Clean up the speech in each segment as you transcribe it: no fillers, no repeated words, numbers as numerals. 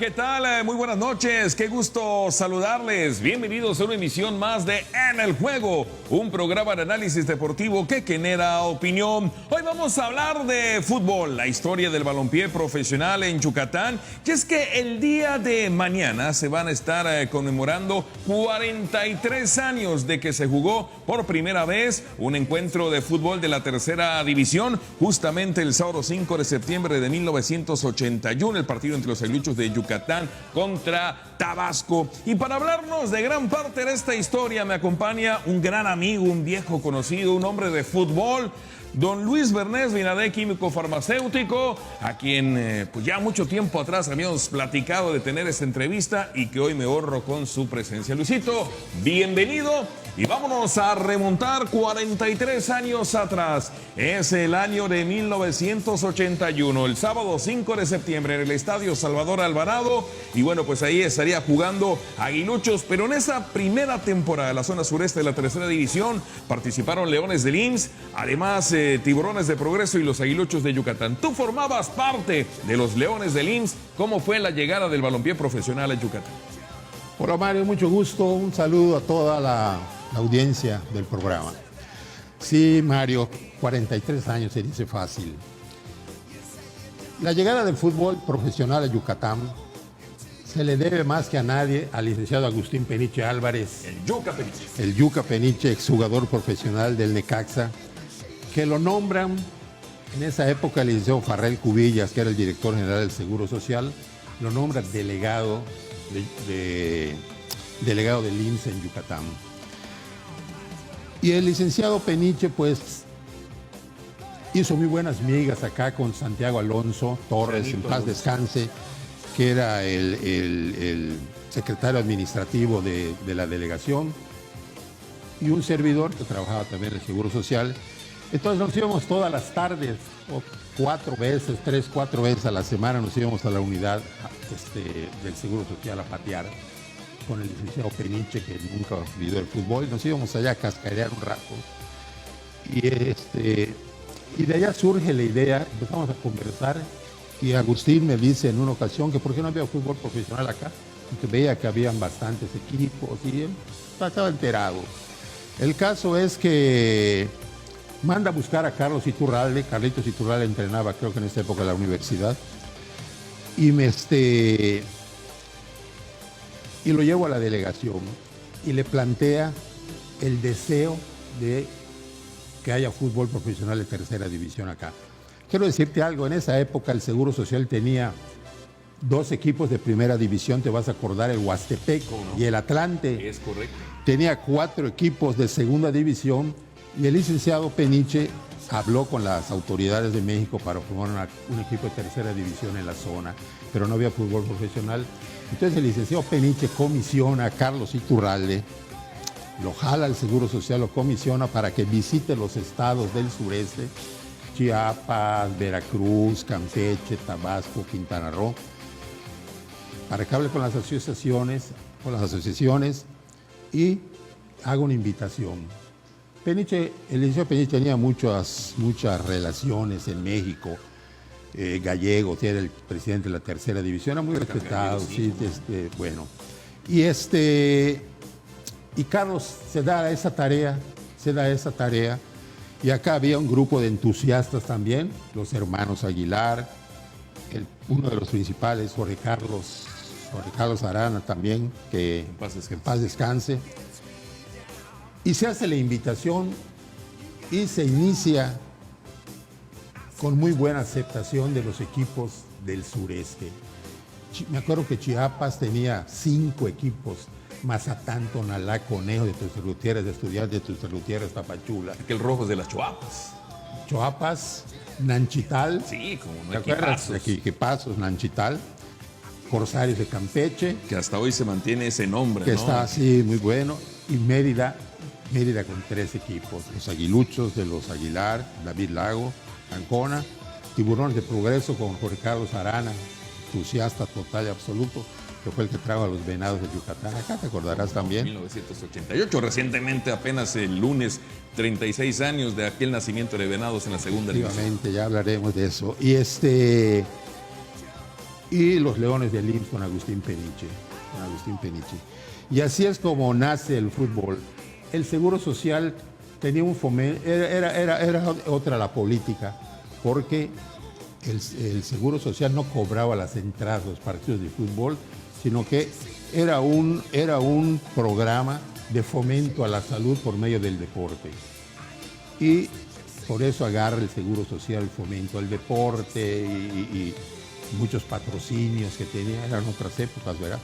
¿qué tal? Muy buenas noches, qué gusto saludarles. Bienvenidos a una emisión más de En el Juego, un programa de análisis deportivo que genera opinión. Hoy vamos a hablar de fútbol, la historia del balompié profesional en Yucatán. Y es que el día de mañana se van a estar conmemorando 43 años de que se jugó por primera vez un encuentro de fútbol de la tercera división, justamente el sábado 5 de septiembre de 1981, el partido entre los aguiluchos de Yucatán contra Tabasco. Y para hablarnos de gran parte de esta historia me acompaña un gran amigo, un viejo conocido, un hombre de fútbol, don Luis Bernés Vinadé, químico farmacéutico, a quien pues ya mucho tiempo atrás habíamos platicado de tener esta entrevista y que hoy me honro con su presencia. Luisito, bienvenido. Y vámonos a remontar 43 años atrás. Es el año de 1981, el sábado 5 de septiembre en el Estadio Salvador Alvarado. Y bueno, pues ahí estaría jugando Aguiluchos, pero en esa primera temporada de la zona sureste de la tercera división participaron Leones del IMSS, además Tiburones de Progreso y los Aguiluchos de Yucatán. Tú formabas parte de los Leones del IMSS. ¿Cómo fue la llegada del balompié profesional a Yucatán? Hola Mario, mucho gusto, un saludo a toda la audiencia del programa. Sí, Mario, 43 años se dice fácil. La llegada del fútbol profesional a Yucatán se le debe más que a nadie al licenciado Agustín Peniche Álvarez. El Yuca Peniche. El Yuca Peniche, exjugador profesional del Necaxa, que lo nombran en esa época el licenciado Farrell Cubillas, que era el director general del Seguro Social, lo nombra delegado del IMSS en Yucatán. Y el licenciado Peniche, pues, hizo muy buenas migas acá con Santiago Alonso Torres, en paz descanse, que era el secretario administrativo de la delegación, y un servidor que trabajaba también en el Seguro Social. Entonces nos íbamos todas las tardes, o 4 veces a la semana, nos íbamos a la unidad del Seguro Social a patear con el licenciado Peniche, que nunca olvidó el fútbol, y nos íbamos allá a cascarear un rato. Y de allá surge la idea, empezamos a conversar, y Agustín me dice en una ocasión que por qué no había fútbol profesional acá, y que veía que habían bastantes equipos, y él estaba enterado. El caso es que manda a buscar a Carlitos Iturralde entrenaba creo que en esta época en la universidad, y lo llevo a la delegación y le plantea el deseo de que haya fútbol profesional de tercera división acá. Quiero decirte algo, en esa época el Seguro Social tenía 2 equipos de primera división, te vas a acordar, el Huastepec y el Atlante. Es correcto. Tenía 4 equipos de segunda división y el licenciado Peniche habló con las autoridades de México para formar un equipo de tercera división en la zona, pero no había fútbol profesional. Entonces el licenciado Peniche comisiona a Carlos Iturralde, lo jala al Seguro Social, lo comisiona para que visite los estados del sureste, Chiapas, Veracruz, Campeche, Tabasco, Quintana Roo, para que hable con las asociaciones y haga una invitación. El licenciado Peniche tenía muchas relaciones en México, Gallego, era el presidente de la tercera división, era muy respetado, sí, bueno. Y Carlos se da esa tarea, y acá había un grupo de entusiastas también, los hermanos Aguilar, uno de los principales, Jorge Carlos Arana también, que en paz descanse. Y se hace la invitación y se inicia con muy buena aceptación de los equipos del sureste. Me acuerdo que Chiapas tenía 5 equipos: Mazatán, Tonalá, Conejo, de Tuxtla Gutiérrez, de Estudiantes, de Tuxtla Gutiérrez, Tapachula. Aquel rojo de las Choapas. Nanchital. Sí, como no. ¿Te acuerdas? Equipazos, Nanchital. Corsarios de Campeche. Que hasta hoy se mantiene ese nombre, que ¿no? Está así, muy bueno. Y Mérida con 3 equipos. Los Aguiluchos de los Aguilar, David Lago, Ancona. Tiburones de Progreso con Jorge Carlos Arana, entusiasta total y absoluto, que fue el que trajo a los Venados de Yucatán. Acá te acordarás también. 1988, recientemente, apenas el lunes, 36 años de aquel nacimiento de Venados en la segunda división. Efectivamente, ya hablaremos de eso. y los Leones del IMSS con Agustín Peniche. Y así es como nace el fútbol. El Seguro Social tenía un fomento, era otra la política, porque el Seguro Social no cobraba las entradas de los partidos de fútbol, sino que era un programa de fomento a la salud por medio del deporte. Y por eso agarra el Seguro Social el fomento al deporte y muchos patrocinios que tenía, eran otras épocas, ¿verdad?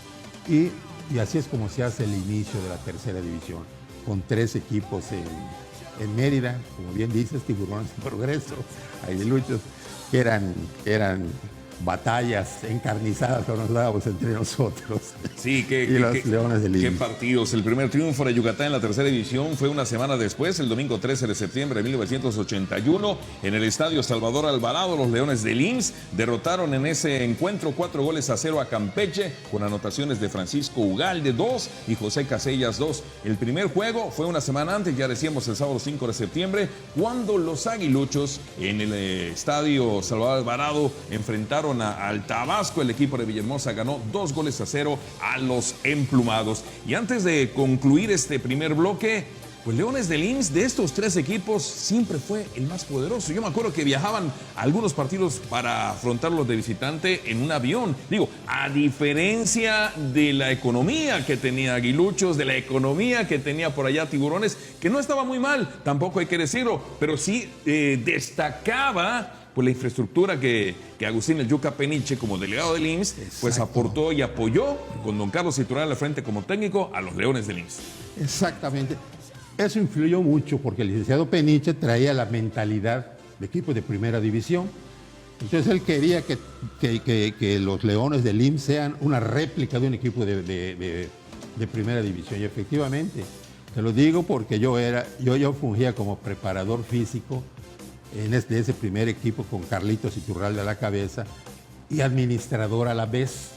Y así es como se hace el inicio de la tercera división, con 3 equipos en Mérida, como bien dices, Tiburones en Progreso, Aguiluchos, que eran batallas encarnizadas que nos dábamos entre nosotros. Sí, y los Leones del qué IMSS. partidos. El primer triunfo de Yucatán en la tercera división fue una semana después, el domingo 13 de septiembre de 1981, en el Estadio Salvador Alvarado. Los Leones del IMSS derrotaron en ese encuentro 4-0 a Campeche, con anotaciones de Francisco Ugalde 2 y José Casellas 2. El primer juego fue una semana antes, ya decíamos el sábado 5 de septiembre, cuando los Aguiluchos en el Estadio Salvador Alvarado enfrentaron al Tabasco. El equipo de Villahermosa ganó 2-0 a los emplumados. Y antes de concluir este primer bloque, pues Leones del IMSS, de estos 3 equipos, siempre fue el más poderoso. Yo me acuerdo que viajaban a algunos partidos para afrontarlos de visitante en un avión. Digo, a diferencia de la economía que tenía Aguiluchos, de la economía que tenía por allá Tiburones, que no estaba muy mal, tampoco hay que decirlo, pero sí destacaba pues la infraestructura que Agustín El Yuca Peniche, como delegado del IMSS, pues aportó y apoyó con don Carlos Iturralde al frente como técnico a los Leones del IMSS. Exactamente. Eso influyó mucho porque el licenciado Peniche traía la mentalidad de equipo de primera división. Entonces él quería que los Leones del IMSS sean una réplica de un equipo de primera división. Y efectivamente, te lo digo porque yo fungía como preparador físico de ese primer equipo con Carlitos Iturralde a la cabeza y administrador a la vez,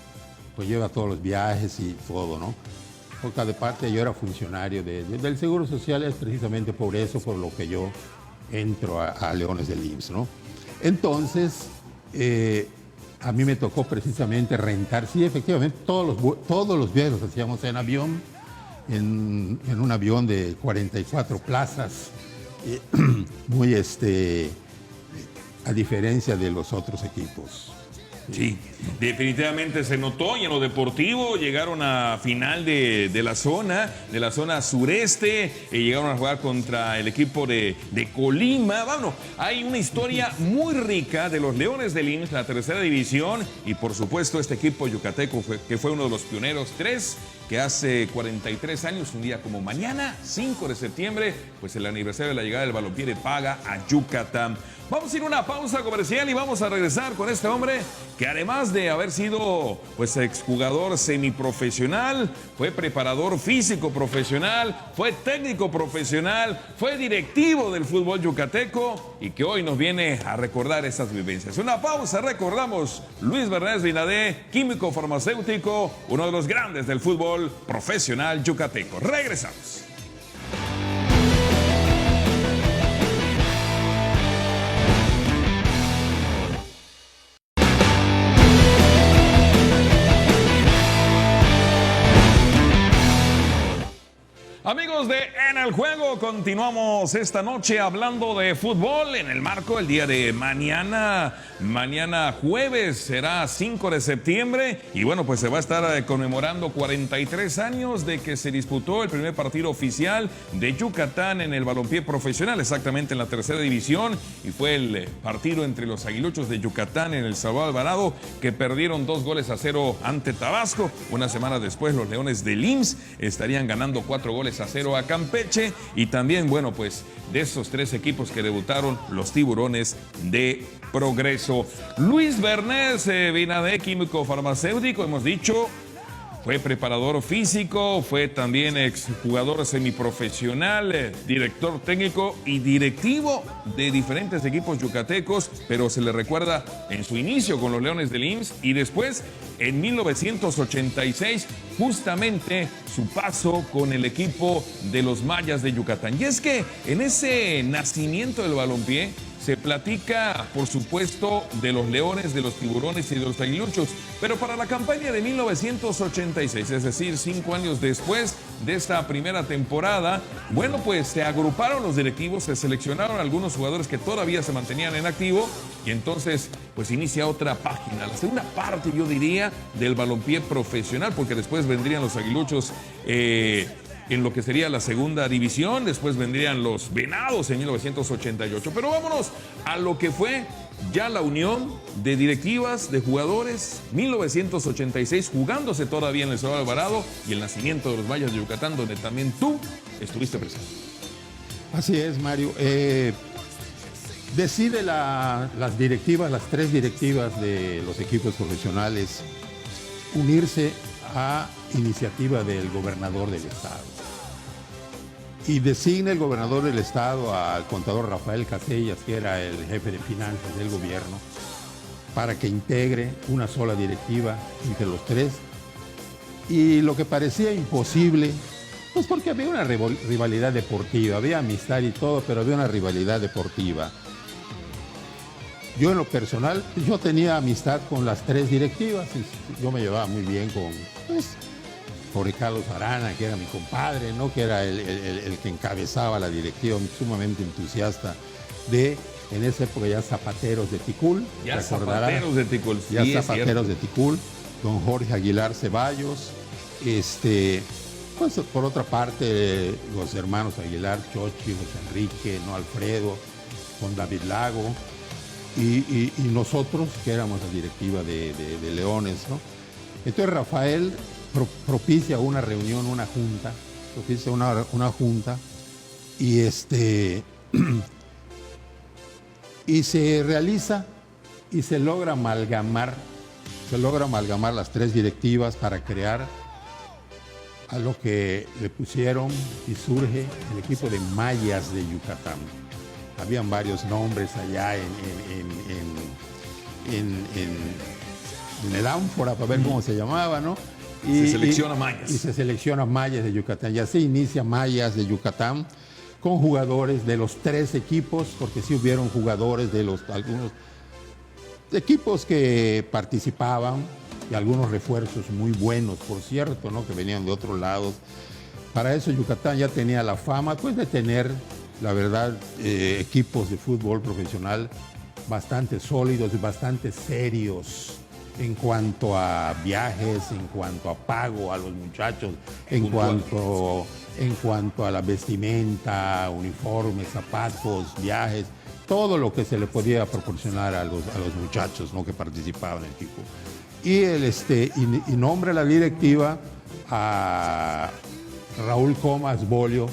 pues lleva todos los viajes y todo, ¿no? Porque de parte yo era funcionario del Seguro Social, es precisamente por eso, por lo que yo entro a Leones del IMSS, ¿no? Entonces, a mí me tocó precisamente rentar, sí, efectivamente, todos los viajes los hacíamos en avión, en un avión de 44 plazas, muy a diferencia de los otros equipos. Sí, definitivamente se notó, y en lo deportivo llegaron a final de la zona sureste, llegaron a jugar contra el equipo de Colima. Bueno, hay una historia muy rica de los Leones del IMSS, la tercera división, y por supuesto este equipo yucateco que fue uno de los pioneros, que hace 43 años, un día como mañana, 5 de septiembre, pues el aniversario de la llegada del balompié de Paga a Yucatán. Vamos a ir a una pausa comercial y vamos a regresar con este hombre que, además de haber sido pues exjugador semiprofesional, fue preparador físico profesional, fue técnico profesional, fue directivo del fútbol yucateco y que hoy nos viene a recordar esas vivencias. Una pausa, recordamos, Luis Bernays Vinadé, químico farmacéutico, uno de los grandes del fútbol profesional yucateco. Regresamos. Amigos de En el Juego, continuamos esta noche hablando de fútbol en el marco del día de mañana. Mañana jueves será 5 de septiembre y bueno, pues se va a estar conmemorando 43 años de que se disputó el primer partido oficial de Yucatán en el balompié profesional, exactamente en la tercera división, y fue el partido entre los Aguiluchos de Yucatán en el Salvador Alvarado, que perdieron 2-0 ante Tabasco. Una semana después los Leones del IMSS estarían ganando 4-0 a Campeche, y también, bueno, pues de esos 3 equipos que debutaron, los Tiburones de Progreso. Luis Bernays Vinadé, químico farmacéutico, hemos dicho, fue preparador físico, fue también exjugador semiprofesional, director técnico y directivo de diferentes equipos yucatecos, pero se le recuerda en su inicio con los Leones del IMSS y después en 1986 justamente su paso con el equipo de los Mayas de Yucatán. Y es que en ese nacimiento del balompié Se platica, por supuesto, de los Leones, de los Tiburones y de los Aguiluchos, pero para la campaña de 1986, es decir, 5 años después de esta primera temporada, bueno, pues se agruparon los directivos, se seleccionaron algunos jugadores que todavía se mantenían en activo y entonces pues inicia otra página, la segunda parte, yo diría, del balompié profesional, porque después vendrían los Aguiluchos en lo que sería la segunda división, después vendrían los Venados en 1988. Pero vámonos a lo que fue ya la unión de directivas, de jugadores, 1986, jugándose todavía en el Salvador Alvarado y el nacimiento de los Mayas de Yucatán, donde también tú estuviste presente. Así es, Mario. Decide las directivas, las 3 directivas de los equipos profesionales, unirse a iniciativa del gobernador del estado. Y designa el gobernador del estado al contador Rafael Casellas, que era el jefe de finanzas del gobierno, para que integre una sola directiva entre los 3. Y lo que parecía imposible, pues porque había una rivalidad deportiva, había amistad y todo, pero había una rivalidad deportiva. Yo en lo personal, yo tenía amistad con las 3 directivas, y yo me llevaba muy bien con Jorge Carlos Arana, que era mi compadre, ¿no? Que era el que encabezaba la directiva, sumamente entusiasta de, en esa época ya Zapateros de Ticul. Ya Zapateros de Ticul. Ya sí, Zapateros de Ticul, don Jorge Aguilar Ceballos, pues por otra parte los hermanos Aguilar, Chochi, José Enrique, ¿no? Alfredo, con David Lago, y nosotros que éramos la directiva de Leones, ¿no? Entonces Rafael propicia una reunión, una junta, y y se realiza y se logra amalgamar las 3 directivas para crear a lo que le pusieron y surge el equipo de Mayas de Yucatán. Habían varios nombres allá en el ánfora para ver cómo se llamaba, ¿no? Se selecciona Mayas. Y se selecciona Mayas de Yucatán. Y así inicia Mayas de Yucatán con jugadores de los 3 equipos, porque sí hubieron jugadores de algunos equipos que participaban y algunos refuerzos muy buenos, por cierto, ¿no? Que venían de otros lados. Para eso Yucatán ya tenía la fama, pues, de tener, la verdad, equipos de fútbol profesional bastante sólidos y bastante serios en cuanto a viajes, en cuanto a pago a los muchachos, en cuanto a la vestimenta, uniformes, zapatos, viajes, todo lo que se le podía proporcionar a los muchachos, ¿no? Que participaban en el equipo. Y y nombra la directiva a Raúl Comas Bolio,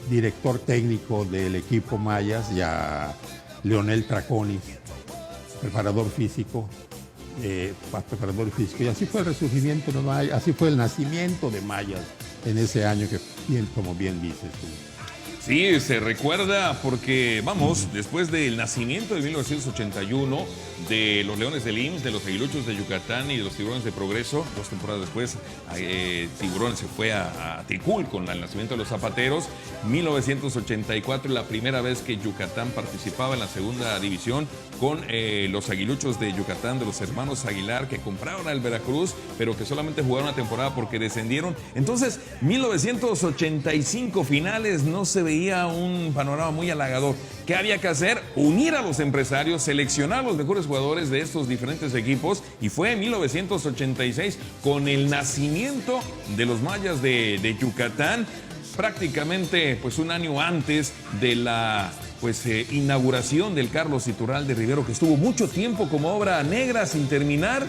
director técnico del equipo Mayas, y a Leonel Traconis, preparador físico. Y así fue el resurgimiento de Mayas, así fue el nacimiento de Mayas en ese año que, como bien dices tú. Sí, se recuerda porque, vamos, después del nacimiento de 1981 de los Leones del IMSS, de los Aguiluchos de Yucatán y de los Tiburones de Progreso, 2 temporadas después, Tiburones se fue a Ticul con el nacimiento de los Zapateros. 1984, la primera vez que Yucatán participaba en la segunda división con los Aguiluchos de Yucatán, de los hermanos Aguilar, que compraron al Veracruz, pero que solamente jugaron una temporada porque descendieron. Entonces, 1985 finales, no se veía un panorama muy halagador. ¿Qué había que hacer? Unir a los empresarios, seleccionar a los mejores jugadores de estos diferentes equipos, y fue en 1986 con el nacimiento de los Mayas de Yucatán, prácticamente pues un año antes de la inauguración del Carlos Iturralde Rivero, que estuvo mucho tiempo como obra negra sin terminar.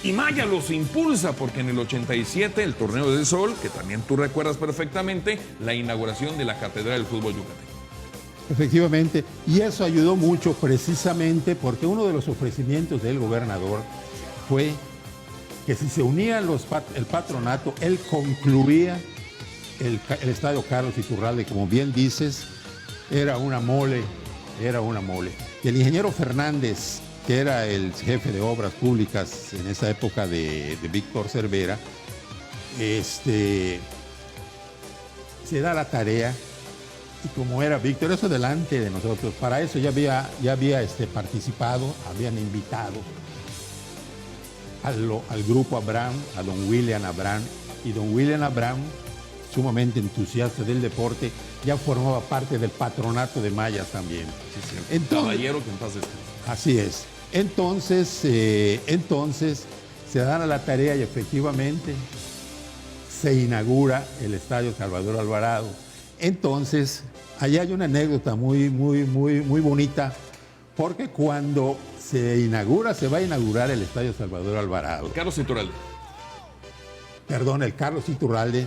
Y Maya los impulsa porque en el 87, el Torneo del Sol, que también tú recuerdas perfectamente, la inauguración de la Catedral del Fútbol Yucateco. Efectivamente, y eso ayudó mucho precisamente porque uno de los ofrecimientos del gobernador fue que si se unían el patronato, él concluía el estadio Carlos Iturralde, como bien dices, era una mole. Y el ingeniero Fernández, que era el jefe de obras públicas en esa época de Víctor Cervera, se da la tarea Y como era victorioso delante de nosotros, para eso ya había participado, habían invitado al grupo Abraham, a don William Abraham, y don William Abraham, sumamente entusiasta del deporte, ya formaba parte del patronato de Mayas también. Sí, entonces, caballero que en paz descanse. Así es. Entonces se dan a la tarea y efectivamente se inaugura el Estadio Salvador Alvarado. Entonces, allá hay una anécdota muy bonita, porque cuando se va a inaugurar el Estadio Salvador Alvarado. Carlos Iturralde. Perdón, el Carlos Iturralde.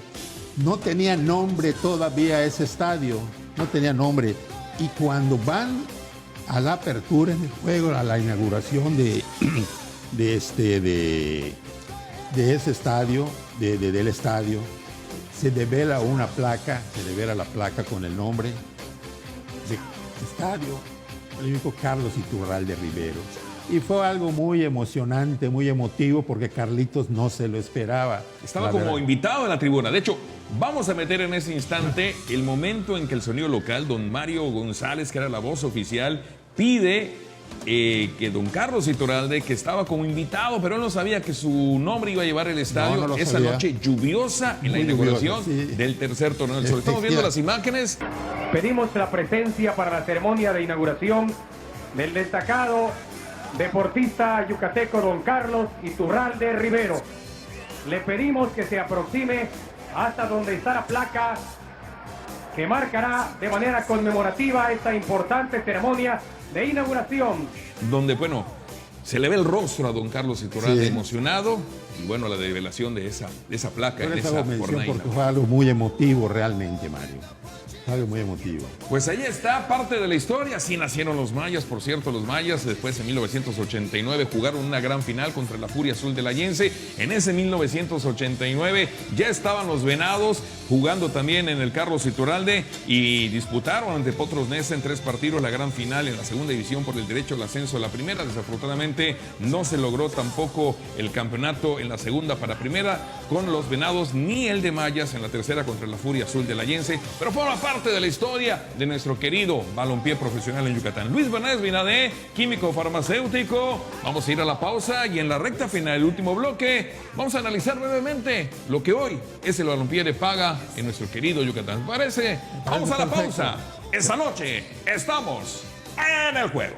No tenía nombre todavía ese estadio, no tenía nombre. Y cuando van a la apertura en el juego, a la inauguración de ese estadio, del estadio, se devela la placa con el nombre de Estadio Olímpico Carlos Iturralde Rivero. Y fue algo muy emocionante, muy emotivo, porque Carlitos no se lo esperaba. Estaba como invitado en la tribuna. De hecho, vamos a meter en ese instante el momento en que el sonido local, don Mario González, que era la voz oficial, pide que don Carlos Iturralde, que estaba como invitado, pero él no sabía que su nombre iba a llevar el estadio, no esa sabía. Noche lluviosa en la inauguración del tercer torneo del Sol. Estamos viendo las imágenes. Pedimos la presencia para la ceremonia de inauguración del destacado deportista yucateco don Carlos Iturralde Rivero. Le pedimos que se aproxime hasta donde está la placa que marcará de manera conmemorativa esta importante ceremonia de inauguración. Donde, bueno, se le ve el rostro a don Carlos Iturralde, sí, emocionado, y bueno, la develación de esa placa. Pero en esa esa mención jornada. porque fue algo muy emotivo realmente, Mario. Algo muy emotivo. Pues ahí está parte de la historia. Así nacieron los mayas, por cierto, los mayas. Después, en 1989, jugaron una gran final contra la Furia Azul del Allense. En ese 1989 ya estaban los venados jugando también en el Carlos Iturralde y disputaron ante Potros Neza en 3 partidos la gran final en la segunda división por el derecho al ascenso a la primera. Desafortunadamente no se logró tampoco el campeonato en la segunda para primera con los venados, ni el de mayas en la tercera contra la Furia Azul del Allense. Pero forma parte de la historia de nuestro querido balompié profesional en Yucatán. Luis Bernárdez Vinadé, químico farmacéutico. Vamos a ir a la pausa y en la recta final del último bloque vamos a analizar brevemente lo que hoy es el balompié de paga en nuestro querido Yucatán. ¿Parece? Vamos a la pausa. Esta noche estamos en el juego.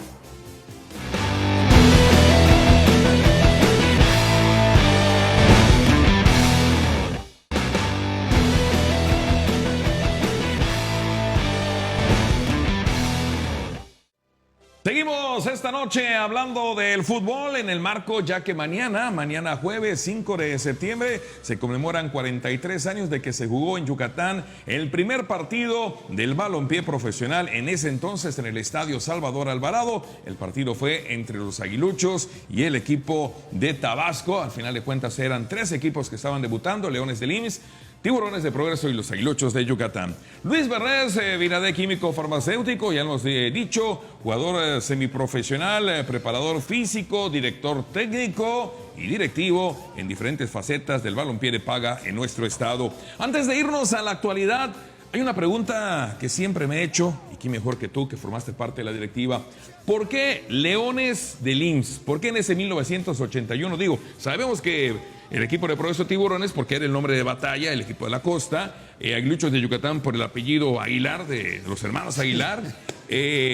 Seguimos esta noche hablando del fútbol en el marco, ya que mañana jueves 5 de septiembre, se conmemoran 43 años de que se jugó en Yucatán el primer partido del balompié profesional, en ese entonces en el Estadio Salvador Alvarado. El partido fue entre los Aguiluchos y el equipo de Tabasco. Al final de cuentas eran 3 equipos que estaban debutando: Leones del IMSS, Tiburones de Progreso y los Aguiluchos de Yucatán. Luis Bernárdez Vinadé, químico farmacéutico, ya nos he dicho, jugador semiprofesional, preparador físico, director técnico y directivo en diferentes facetas del balompié de paga en nuestro estado. Antes de irnos a la actualidad, hay una pregunta que siempre me he hecho, y quién mejor que tú, que formaste parte de la directiva. ¿Por qué Leones del IMSS? ¿Por qué en ese 1981? Digo, sabemos que el equipo de Progreso Tiburones, porque era el nombre de batalla, el equipo de la costa, Aguiluchos de Yucatán por el apellido Aguilar, de los hermanos Aguilar,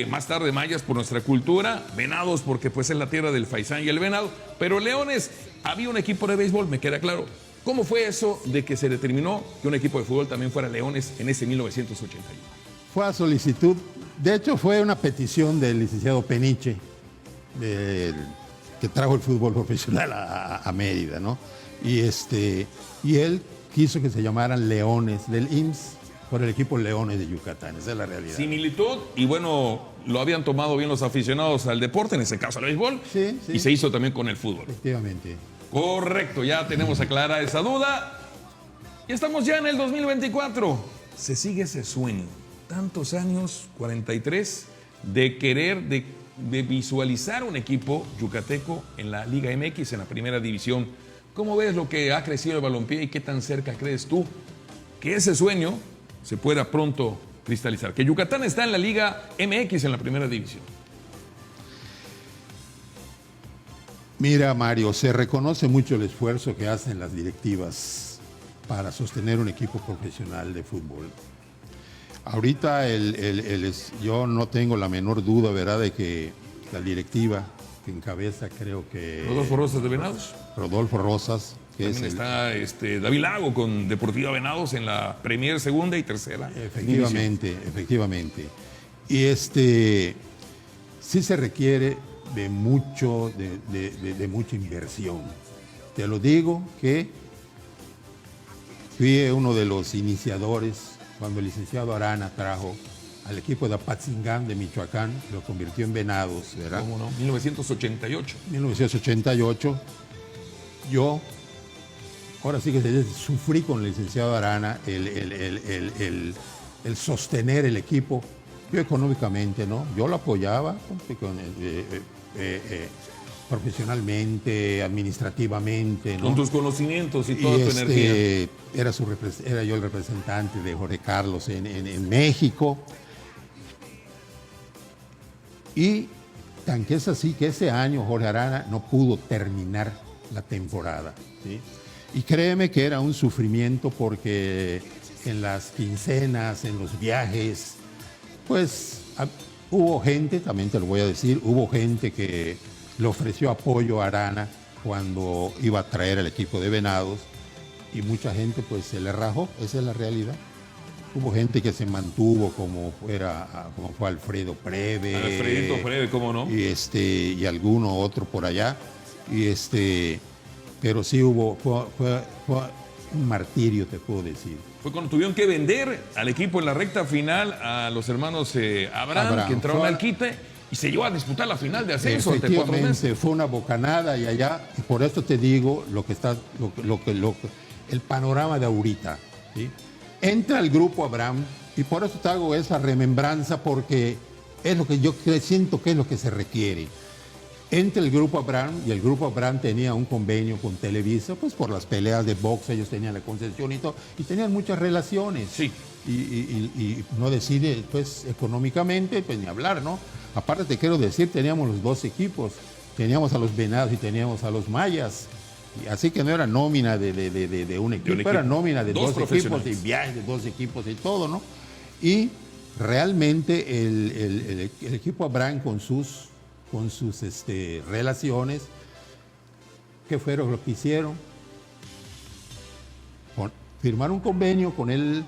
más tarde Mayas por nuestra cultura, Venados porque pues es la tierra del faisán y el venado, pero Leones, había un equipo de béisbol, me queda claro. ¿Cómo fue eso de que se determinó que un equipo de fútbol también fuera Leones en ese 1981? Fue a solicitud, de hecho fue una petición del licenciado Peniche, que trajo el fútbol profesional a Mérida, ¿no? Y él quiso que se llamaran Leones del IMSS por el equipo Leones de Yucatán, esa es la realidad. Similitud, y bueno, lo habían tomado bien los aficionados al deporte, en ese caso al béisbol, sí. Y se hizo también con el fútbol. Efectivamente. Correcto, ya tenemos aclarada esa duda. Y estamos ya en el 2024. Se sigue ese sueño, tantos años, 43, de querer, de visualizar un equipo yucateco en la Liga MX, en la primera división. ¿Cómo ves lo que ha crecido el balompié y qué tan cerca crees tú que ese sueño se pueda pronto cristalizar. Que Yucatán está en la Liga MX en la primera división. Mira, Mario, se reconoce mucho el esfuerzo que hacen las directivas para sostener un equipo profesional de fútbol. Ahorita yo no tengo la menor duda, ¿verdad?, de que la directiva que encabeza, creo que... Rodolfo Rosas de Venados. Rodolfo Rosas, que también está David Lago con Deportiva Venados en la Premier segunda y tercera. Efectivamente. Y sí se requiere de mucha inversión. Te lo digo que fui uno de los iniciadores cuando el licenciado Arana trajo al equipo de Apatzingán de Michoacán, lo convirtió en Venados, ¿verdad? ¿Cómo no? 1988. 1988. Yo, ahora sí que sufrí con el licenciado Arana el sostener el equipo, yo económicamente, ¿no? Yo lo apoyaba profesionalmente, administrativamente, ¿no? Con tus conocimientos y toda tu energía. Era yo el representante de Jorge Carlos en México. Y tan que es así que ese año Jorge Arana no pudo terminar la temporada, ¿sí? Y créeme que era un sufrimiento porque en las quincenas, en los viajes, pues hubo gente, también te lo voy a decir, hubo gente que le ofreció apoyo a Arana cuando iba a traer al equipo de Venados y mucha gente pues se le rajó, esa es la realidad. Hubo gente que se mantuvo como fue Alfredo Preve. Alfredito Preve, ¿cómo no? Y alguno otro por allá. Pero sí fue un martirio, te puedo decir. Fue cuando tuvieron que vender al equipo en la recta final a los hermanos Abraham, que entraron al quite y se llevó a disputar la final de ascenso ante 4 meses. Fue una bocanada y allá, y por esto te digo el panorama de ahorita, ¿sí? Entra el grupo Abraham y por eso te hago esa remembranza porque es lo que yo siento que es lo que se requiere. Entra el grupo Abraham y el grupo Abraham tenía un convenio con Televisa, pues por las peleas de box ellos tenían la concesión y todo, y tenían muchas relaciones. Sí. Y no decide, pues económicamente, pues ni hablar, ¿no? Aparte te quiero decir, teníamos los dos equipos, teníamos a los Venados y teníamos a los Mayas. Así que no era nómina de un equipo, era nómina de dos equipos y viajes de dos equipos y todo, ¿no? Y realmente el equipo Abraham con sus relaciones, ¿qué fueron lo que hicieron? Firmar un convenio con el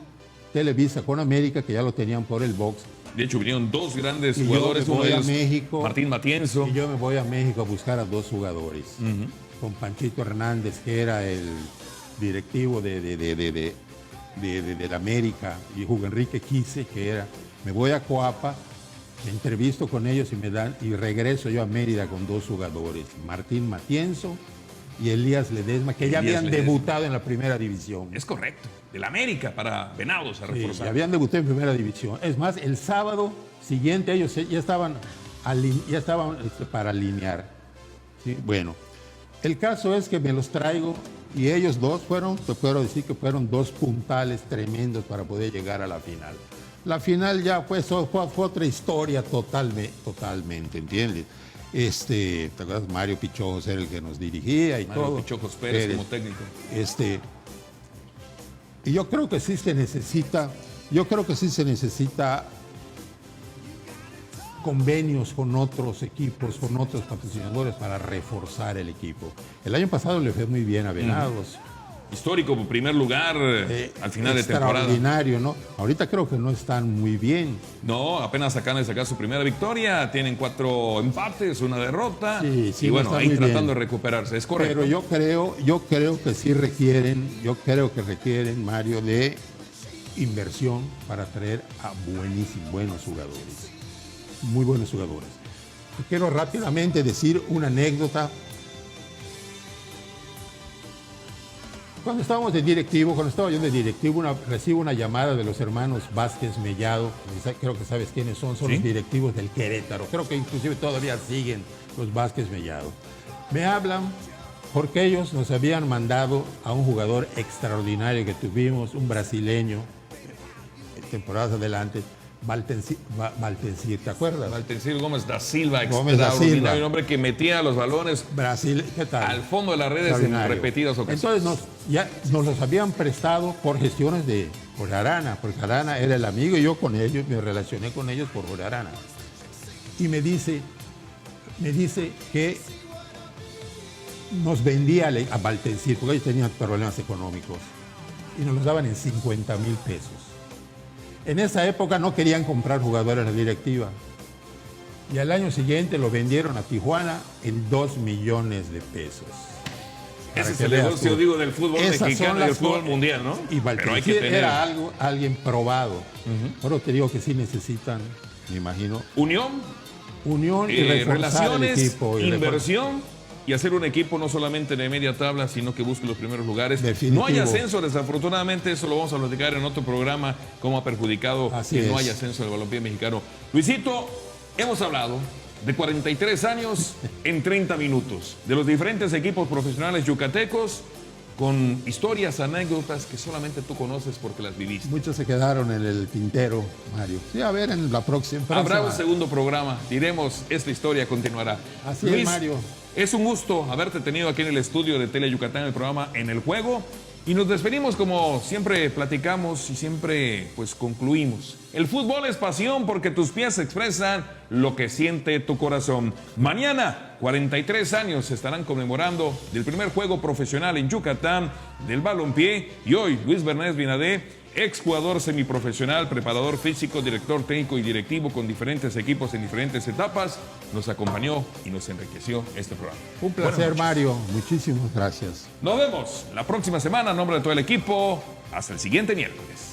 Televisa, con América, que ya lo tenían por el box. De hecho, vinieron dos grandes y jugadores, yo me voy uno a México, Martín Matienzo. Y yo me voy a México a buscar a dos jugadores. Con Panchito Hernández, que era el directivo de la América, y Hugo Enrique Quise, que era. Me voy a Coapa, me entrevisto con ellos y regreso yo a Mérida con dos jugadores, Martín Matienzo y Elías Ledesma, que ya habían debutado en la primera división. Es correcto, del América para Venados a reforzar. Sí, habían debutado en primera división. Es más, el sábado siguiente ellos ya estaban para alinear. ¿Sí? Bueno, el caso es que me los traigo y ellos dos te puedo decir que fueron dos puntales tremendos para poder llegar a la final. La final ya fue otra historia totalmente, ¿entiendes? ¿Te acuerdas? Mario Pichojos era el que nos dirigía y Mario todo. Pichojos Pérez como técnico. Y yo creo que sí se necesita convenios con otros equipos, con otros patrocinadores para reforzar el equipo. El año pasado le fue muy bien a Venados. Histórico, primer lugar al final de temporada. Extraordinario, ¿no? Ahorita creo que no están muy bien. No, apenas acaban de sacar su primera victoria, tienen 4 empates, una derrota. Sí, y bueno, no ahí tratando bien de recuperarse, es correcto. Pero yo creo que sí requieren, Mario, de inversión para traer a buenos jugadores. Muy buenos jugadores. Quiero rápidamente decir una anécdota. Cuando estaba yo de directivo, recibo una llamada de los hermanos Vázquez Mellado, creo que sabes quiénes son ¿Sí? Los directivos del Querétaro, creo que inclusive todavía siguen los Vázquez Mellado. Me hablan porque ellos nos habían mandado a un jugador extraordinario que tuvimos, un brasileño, temporadas adelante, Valtencir, ¿te acuerdas? Valtencir Gómez da Silva, Gómez da extraordinario, Silva. un hombre que metía los balones Brasil, ¿qué tal? al fondo de las redes en Extraordinario. repetidas ocasiones. Entonces nos los habían prestado por gestiones de Jorge Arana, porque Arana era el amigo y yo con ellos me relacioné con ellos por Jorge Arana. Y me dice que nos vendía a Valtencir, porque ellos tenían problemas económicos, y nos los daban en 50,000 pesos. En esa época no querían comprar jugadores a la directiva. Y al año siguiente lo vendieron a Tijuana en 2 millones de pesos. Ese es el negocio, digo, del fútbol mexicano y del fútbol mundial, ¿no? Y Pero hay que Valtencir tener era alguien probado. Pero te digo que sí necesitan, me imagino, unión, unión y reforzar relaciones, el equipo. inversión y hacer un equipo no solamente de media tabla, sino que busque los primeros lugares. Definitivo. No hay ascenso, desafortunadamente, eso lo vamos a platicar en otro programa, cómo ha perjudicado Así que no es. haya ascenso del balompié mexicano. Luisito, hemos hablado de 43 años en 30 minutos, de los diferentes equipos profesionales yucatecos, con historias, anécdotas que solamente tú conoces porque las viviste. Muchos se quedaron en el tintero, Mario. Sí, a ver en la próxima. Habrá un segundo programa, diremos, esta historia continuará. Así Luis, es, Mario. Es un gusto haberte tenido aquí en el estudio de Tele Yucatán, el programa En el Juego. Y nos despedimos como siempre platicamos y siempre pues concluimos. El fútbol es pasión porque tus pies expresan lo que siente tu corazón. Mañana, 43 años se estarán conmemorando del primer juego profesional en Yucatán del balompié. Y hoy, Luis Bernés Binadé, exjugador semiprofesional, preparador físico, director técnico y directivo con diferentes equipos en diferentes etapas, nos acompañó y nos enriqueció este programa. Un placer, Mario. Muchísimas gracias. Nos vemos la próxima semana. En nombre de todo el equipo, hasta el siguiente miércoles.